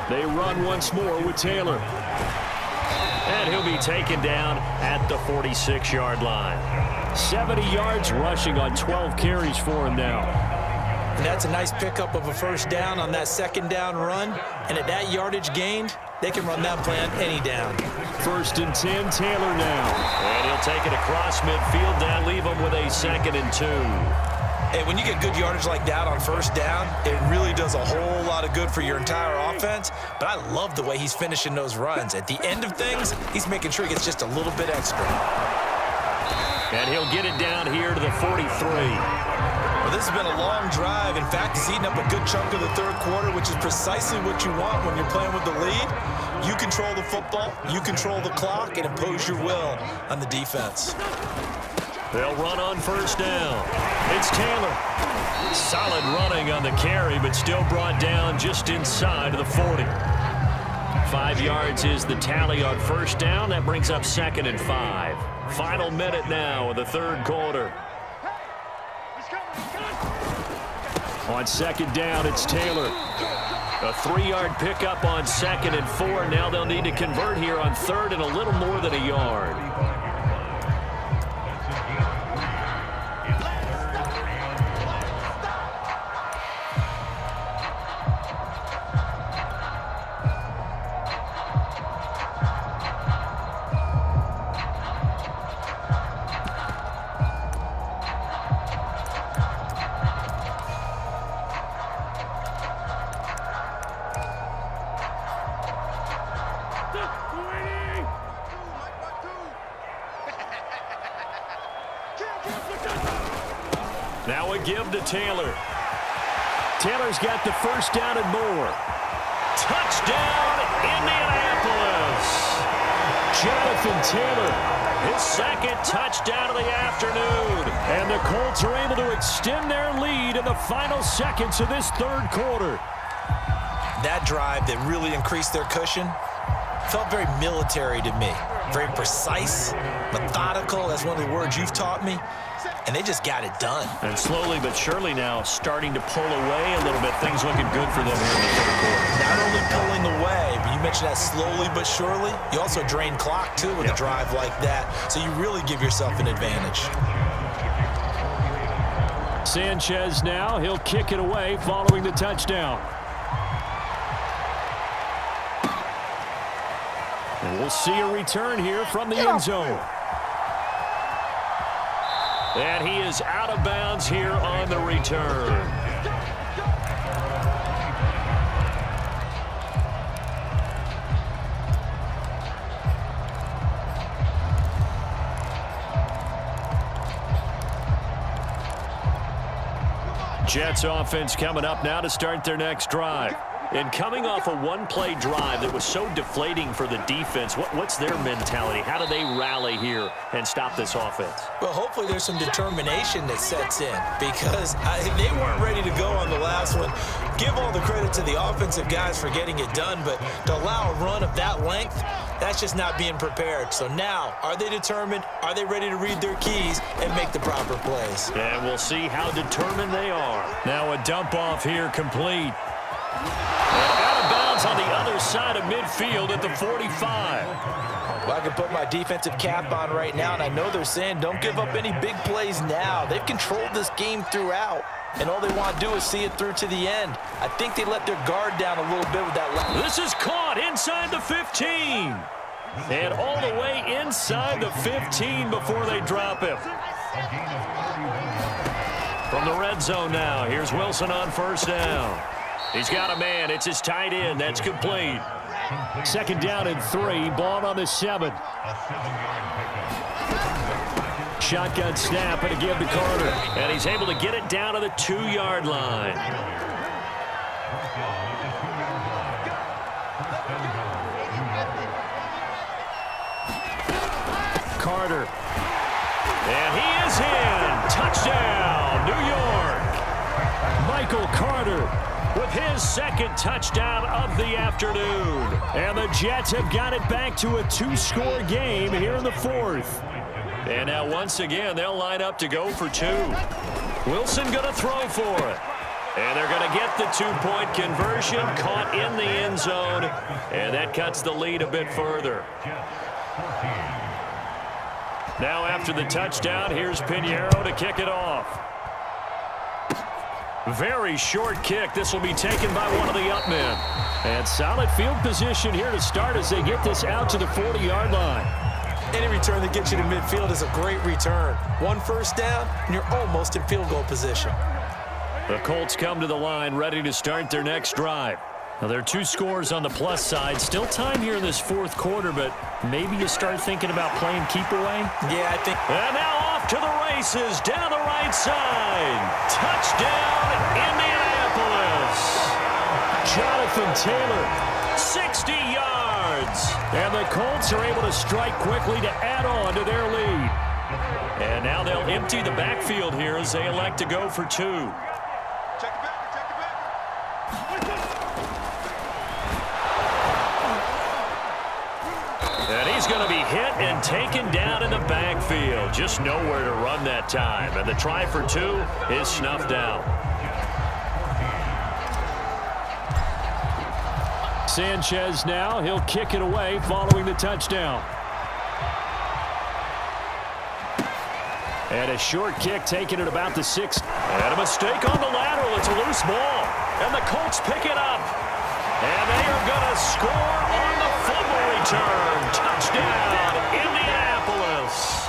They run once more with Taylor. And he'll be taken down at the 46-yard line. 70 yards rushing on 12 carries for him now. And that's a nice pickup of a first down on that second down run. And at that yardage gained, they can run that plan any down. 1st and 10, Taylor now. And he'll take it across midfield down, leave him with a 2nd and 2. Hey, when you get good yardage like that on first down, it really does a whole lot of good for your entire offense. But I love the way he's finishing those runs. At the end of things, he's making sure he gets just a little bit extra. And he'll get it down here to the 43. Well, this has been a long drive. In fact, he's eaten up a good chunk of the third quarter, which is precisely what you want when you're playing with the lead. You control the football, you control the clock, and impose your will on the defense. They'll run on first down. It's Taylor. Solid running on the carry, but still brought down just inside of the 40. 5 yards is the tally on first down. That brings up 2nd and 5. Final minute now of the third quarter. On 2nd down, it's Taylor. A 3-yard pickup on 2nd and 4. Now they'll need to convert here on 3rd and a little more than a yard. Now a give to Taylor. Taylor's got the first down and more. Touchdown, Indianapolis. Jonathan Taylor, his 2nd touchdown of the afternoon. And the Colts are able to extend their lead in the final seconds of this third quarter. That drive that really increased their cushion felt very military to me. Very precise, methodical. That's one of the words you've taught me. And they just got it done. And slowly but surely now starting to pull away a little bit. Things looking good for them here in the third quarter. Not only pulling away, but you mentioned that slowly but surely. You also drain clock, too, with a drive like that. So you really give yourself an advantage. Sanchez now. He'll kick it away following the touchdown. And we'll see a return here from the end zone. And he is out of bounds here on the return. Jets offense coming up now to start their next drive. And coming off a one-play drive that was so deflating for the defense, what's their mentality? How do they rally here and stop this offense? Well, hopefully there's some determination that sets in because they weren't ready to go on the last one. Give all the credit to the offensive guys for getting it done, but to allow a run of that length, that's just not being prepared. So now, are they determined? Are they ready to read their keys and make the proper plays? And we'll see how determined they are. Now a dump off here complete. Out of bounds on the other side of midfield at the 45. Well, I can put my defensive cap on right now, and I know they're saying don't give up any big plays now. They've controlled this game throughout, and all they want to do is see it through to the end. I think they let their guard down a little bit with that. This is caught inside the 15. And all the way inside the 15 before they drop him. From the red zone now, here's Wilson on first down. He's got a man. It's his tight end. That's complete. 2nd down and 3. Ball on the 7. Shotgun snap and a give to Carter. And he's able to get it down to the 2-yard line. Carter. And he is in. Touchdown, New York. Michael Carter with his 2nd touchdown of the afternoon. And the Jets have got it back to a 2-score game here in the 4th. And now once again, they'll line up to go for 2. Wilson going to throw for it. And they're going to get the two-point conversion, caught in the end zone, and that cuts the lead a bit further. Now after the touchdown, here's Pinheiro to kick it off. Very short kick. This will be taken by one of the up men. And solid field position here to start as they get this out to the 40-yard line. Any return that gets you to midfield is a great return. One first down, and you're almost in field goal position. The Colts come to the line ready to start their next drive. Now, there are 2 scores on the plus side. Still time here in this fourth quarter, but maybe you start thinking about playing keep away? Yeah, I think. And now off to the races down the right side. Touchdown, Indianapolis. Jonathan Taylor, 60 yards. And the Colts are able to strike quickly to add on to their lead. And now they'll empty the backfield here as they elect to go for 2. And he's going to be hit and taken down in the backfield. Just nowhere to run that time. And the try for 2 is snuffed out. Sanchez now. He'll kick it away following the touchdown. And a short kick taken at about the 6. And a mistake on the lateral. It's a loose ball. And the Colts pick it up. And they are going to score on the fumble return. Touchdown, Indianapolis.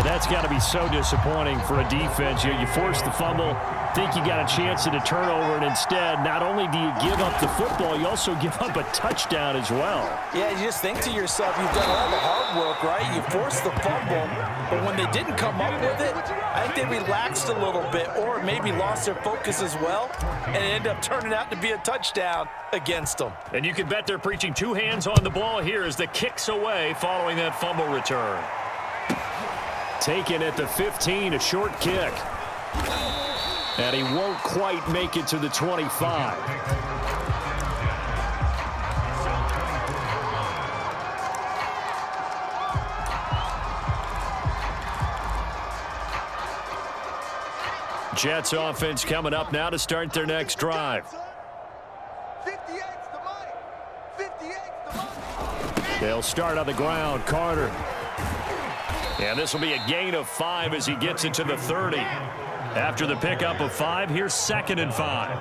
That's got to be so disappointing for a defense. You force the fumble, think you got a chance at a turnover, and instead, not only do you give up the football, you also give up a touchdown as well. Yeah, you just think to yourself, you've done all the hard work, right? You forced the fumble, but when they didn't come up with it, I think they relaxed a little bit or maybe lost their focus as well, and it ended up turning out to be a touchdown against them. And you can bet they're preaching 2 hands on the ball here as the kick's away following that fumble return. Taken at the 15, a short kick. And he won't quite make it to the 25. Jets offense coming up now to start their next drive. They'll start on the ground. Carter. And this will be a gain of 5 as he gets it to the 30. After the pickup of 5, here's 2nd and 5.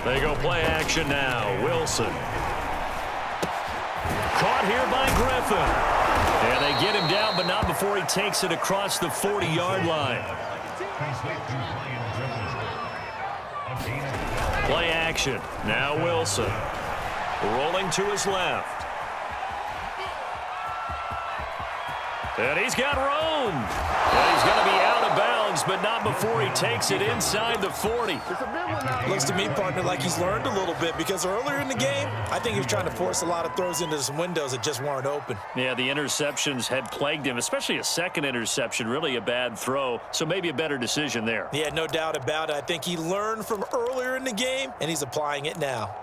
They go play action now. Wilson. Caught here by Griffin. And they get him down, but not before he takes it across the 40-yard line. Play action. Now Wilson. Rolling to his left. And he's got room. And he's going to be out of bounds, but not before he takes it inside the 40. Looks to me, partner, like he's learned a little bit because earlier in the game, I think he was trying to force a lot of throws into some windows that just weren't open. Yeah, the interceptions had plagued him, especially a second interception, really a bad throw, so maybe a better decision there. Yeah, no doubt about it. I think he learned from earlier in the game, and he's applying it now.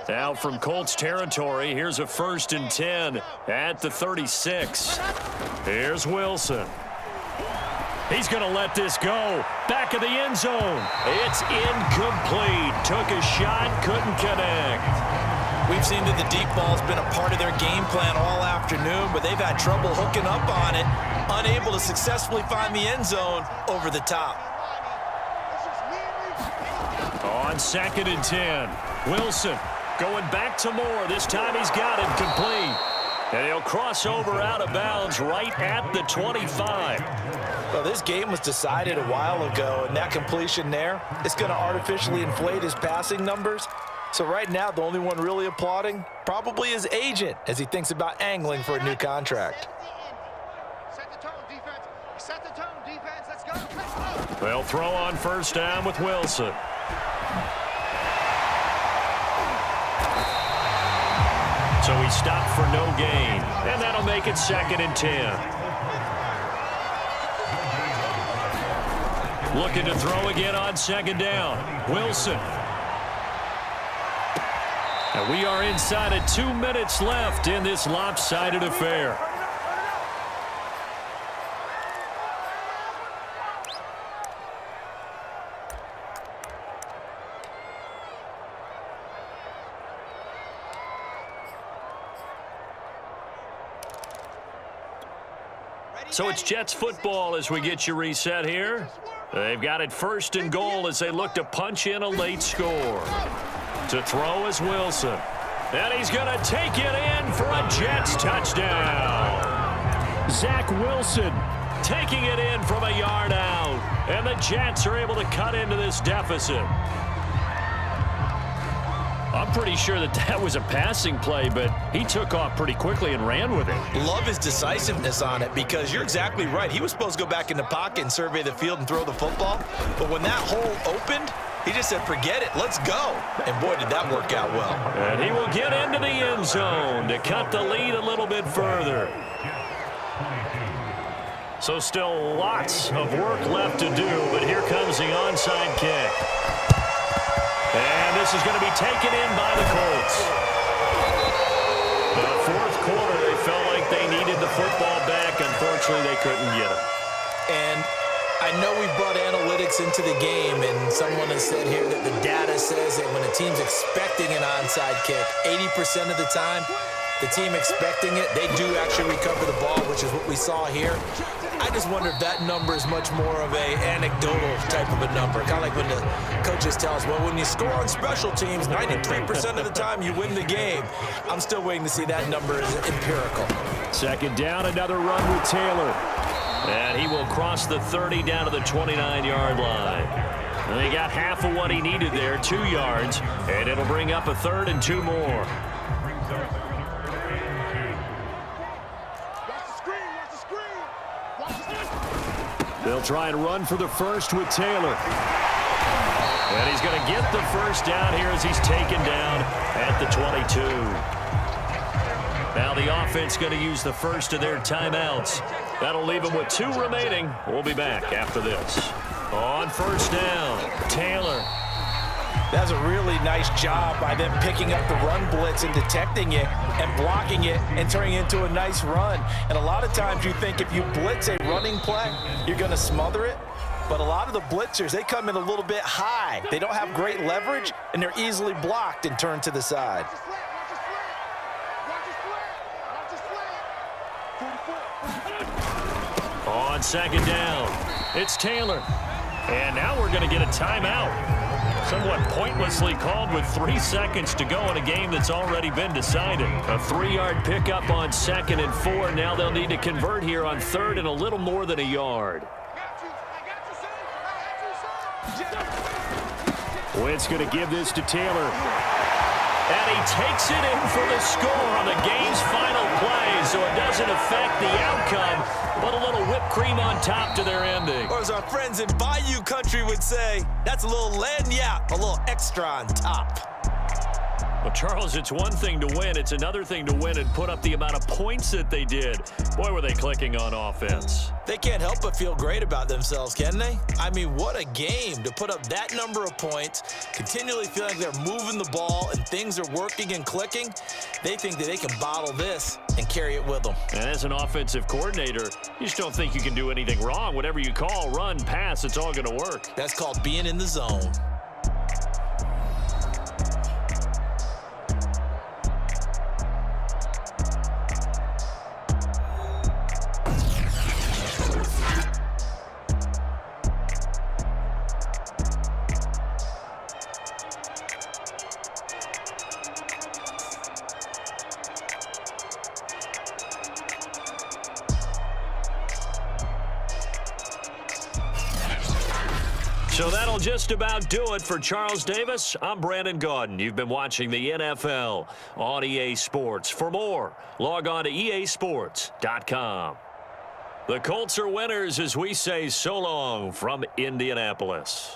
Now from Colts territory, here's a 1st and 10 at the 36. Here's Wilson. He's going to let this go. Back of the end zone. It's incomplete. Took a shot, couldn't connect. We've seen that the deep ball's been a part of their game plan all afternoon, but they've had trouble hooking up on it, unable to successfully find the end zone over the top. On 2nd and 10, Wilson. Going back to Moore. This time he's got it complete. And he'll cross over out of bounds right at the 25. Well, this game was decided a while ago, and that completion there is going to artificially inflate his passing numbers. So right now, the only one really applauding probably his agent as he thinks about angling for a new contract. Set the tone, defense. Set the tone, defense. Let's go. They'll throw on 1st down with Wilson. So he stopped for no gain, and that'll make it 2nd and 10. Looking to throw again on 2nd down. Wilson. And we are inside of 2 minutes left in this lopsided affair. So it's Jets football as we get you reset here. They've got it 1st and goal as they look to punch in a late score. To throw is Wilson. And he's going to take it in for a Jets touchdown. Zach Wilson taking it in from a yard out. And the Jets are able to cut into this deficit. I'm pretty sure that was a passing play, but he took off pretty quickly and ran with it. Love his decisiveness on it because you're exactly right. He was supposed to go back in the pocket and survey the field and throw the football. But when that hole opened, he just said, forget it, let's go. And boy, did that work out well. And he will get into the end zone to cut the lead a little bit further. So still lots of work left to do, but here comes the onside kick. And this is going to be taken in by the Colts. The 4th quarter, they felt like they needed the football back. Unfortunately, they couldn't get it. And I know we brought analytics into the game, and someone has said here that the data says that when a team's expecting an onside kick, 80% of the time, the team expecting it, they do actually recover the ball, which is what we saw here. I just wonder if that number is much more of a anecdotal type of a number. Kind of like when the coaches tell us, well, when you score on special teams, 93% of the time you win the game. I'm still waiting to see that number as empirical. 2nd down, another run with Taylor. And he will cross the 30 down to the 29-yard line. And he got half of what he needed there, 2 yards. And it'll bring up a 3rd and 2 more. They'll try and run for the first with Taylor. And he's going to get the first down here as he's taken down at the 22. Now the offense going to use the first of their timeouts. That'll leave them with 2 remaining. We'll be back after this. On 1st down, Taylor. That's a really nice job by them picking up the run blitz and detecting it and blocking it and turning it into a nice run. And a lot of times you think if you blitz a running play, you're going to smother it. But a lot of the blitzers, they come in a little bit high. They don't have great leverage, and they're easily blocked and turned to the side. On 2nd down, it's Taylor. And now we're going to get a timeout. Somewhat pointlessly called with 3 seconds to go in a game that's already been decided. A 3-yard pickup on 2nd and 4. Now they'll need to convert here on 3rd and a little more than a yard. Witt's going to give this to Taylor. And he takes it in for the score on the game's final play, so it doesn't affect the outcome, but a little whipped cream on top to their ending. Or as our friends in Bayou Country would say, that's a little lagniappe, a little extra on top. Well, Charles, it's one thing to win. It's another thing to win and put up the amount of points that they did. Boy, were they clicking on offense. They can't help but feel great about themselves, can they? I mean, what a game to put up that number of points, continually feeling like they're moving the ball and things are working and clicking. They think that they can bottle this and carry it with them. And as an offensive coordinator, you just don't think you can do anything wrong. Whatever you call, run, pass, it's all going to work. That's called being in the zone. So that'll just about do it for Charles Davis. I'm Brandon Gaudin. You've been watching the NFL on EA Sports. For more, log on to easports.com. The Colts are winners as we say so long from Indianapolis.